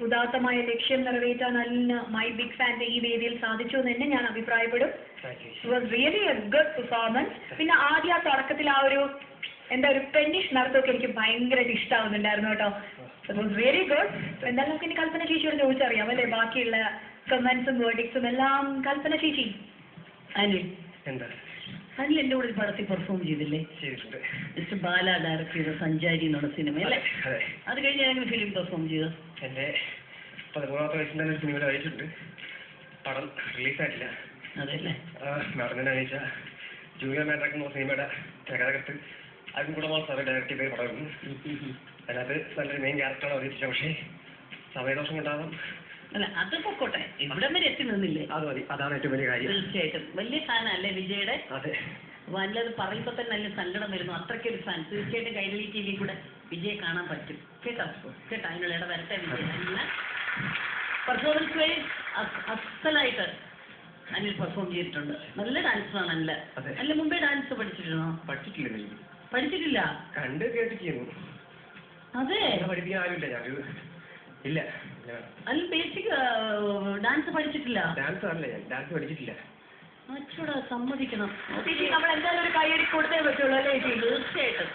ഉദാത്തമായ ലക്ഷ്യം നിറവേറ്റാൻ അലിന് മൈ ബിഗ് ഫാൻ്റെ ഈ വേദിയിൽ സാധിച്ചു എന്ന് തന്നെ ഞാൻ അഭിപ്രായപ്പെടും. It was really a good performance. പിന്നെ ആദ്യം ആ തുടക്കത്തിൽ ആ ഒരു ഒരു പെന്നിഷ് നടത്തമൊക്കെ എനിക്ക് ഭയങ്കരമായിട്ട് ഇഷ്ടമാവുന്നുണ്ടായിരുന്നു കേട്ടോ. It was really good. എന്തായാലും നമുക്ക് ഇനി കൽപ്പന ചേച്ചിയോട് ചോദിച്ചറിയാം അല്ലേ ബാക്കിയുള്ള കമന്റ്സും വേർഡിക്സും എല്ലാം. കൽപ്പന ചേച്ചി, അനിൽ എൻ്റെ കൂടെ ഒരു പടത്തിൽ പെർഫോം ചെയ്തില്ലേ? മിസ്റ്റർ ബാല ഡയറക്ട് ചെയ്ത സഞ്ചാരി എന്നുള്ള സിനിമ അല്ലേ? അത് കഴിഞ്ഞ് ഏതെങ്കിലും ഫിലിം പെർഫോം ചെയ്തോ? എൻ്റെ 13ാമത്തെ വയസ്സിൽ തന്നെ സിനിമയിൽ അയച്ചിട്ടുണ്ട്. പടം റിലീസായിട്ടില്ല. അതെല്ലേ? മാഡം അയച്ച ജൂനിയർ മാൻഡ്രാക്ക് എന്ന സിനിമയുടെ തിരക്കഥകൃത്ത് അതും കൂടെ സാറ് ഡയറക്ട് ചെയ്ത പടമായിരുന്നു. അതിനകത്ത് നല്ലൊരു മെയിൻ ക്യാരക്ടറാണ് അവതരിപ്പിച്ചത്. പക്ഷേ സമയദോഷം കൊണ്ടാകും. അല്ല അത് പൊക്കോട്ടെ, ഇവിടം വരെ എത്തി നിന്നില്ലേ? അത് മതി, അതാണ് ഏറ്റവും വലിയ കാര്യം. തീർച്ചയായിട്ടും വലിയ ഫാനല്ലേ വിജയുടെ? അതെ. വല്ലത് പറയുമ്പോൾ തന്നെ നല്ല സങ്കടം വരുന്നു. അത്രയ്ക്കൊരു ഫാൻ. തീർച്ചയായിട്ടും കൈരളി ടി വിയിൽ കൂടെ വിജയെ കാണാൻ പറ്റും കേട്ടോ. കേട്ടോ, അതിനുള്ള ഇട വരട്ടെ വിജയ്. നല്ല പെർഫോമൻസ് വൈസ് അസലായിട്ട് അനിൽ പെർഫോം ചെയ്തിട്ടുണ്ട്. നല്ല ഡാൻസറാണ് അനിൽ. അല്ല മുമ്പേ ഡാൻസ് പഠിച്ചിട്ടുണ്ടോ? പഠിച്ചിട്ടില്ല. കണ്ട് കേട്ട് ചെയ്യുന്നു. അതെ, പഠിപ്പിക്കാൻ ആരുമില്ല. ഞാൻ ഇല്ല. അല്ല ബേസിക് ഡാൻസ് പഠിച്ചിട്ടില്ല. ഡാൻസ് പഠിച്ചിട്ടില്ല. അച്ചൂടാ, സമ്മതിക്കണം. നമ്മൾ എന്തായാലും ഒരു കൈയടി കൊടുത്തേ പറ്റുള്ളൂ അല്ലേ ചേച്ചി? തീർച്ചയായിട്ടും.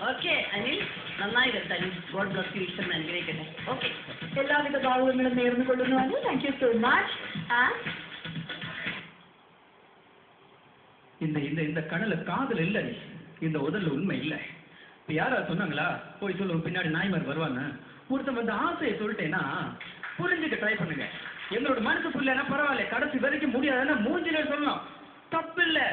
ഓക്കെ അനിൽ, നന്നായി വരട്ടെ. God bless you. ഈശ്വരൻ അനുഗ്രഹിക്കട്ടെ. ഓക്കെ, എല്ലാവിധ ഭാവങ്ങളും നേർന്നു കൊള്ളുന്നു Anil. Thank you so much. இந்த கண்ணுல காதல் இல்லை, இந்த உதல்ல உண்மை இல்லை. இப்போ யாரா சொன்னாங்களா போய் சொல்லுவோம் பின்னாடி நாய்மார் வருவாங்க. ஒருத்தன் வந்து ஆசையை சொல்லிட்டேன்னா புரிஞ்சுக்க ட்ரை பண்ணுங்க. எங்களோட மனசு புரியலன்னா பரவாயில்ல, கடைசி வரைக்கும் முடியாதுன்னா மூஞ்சிலே சொல்லணும், தப்பு இல்லை.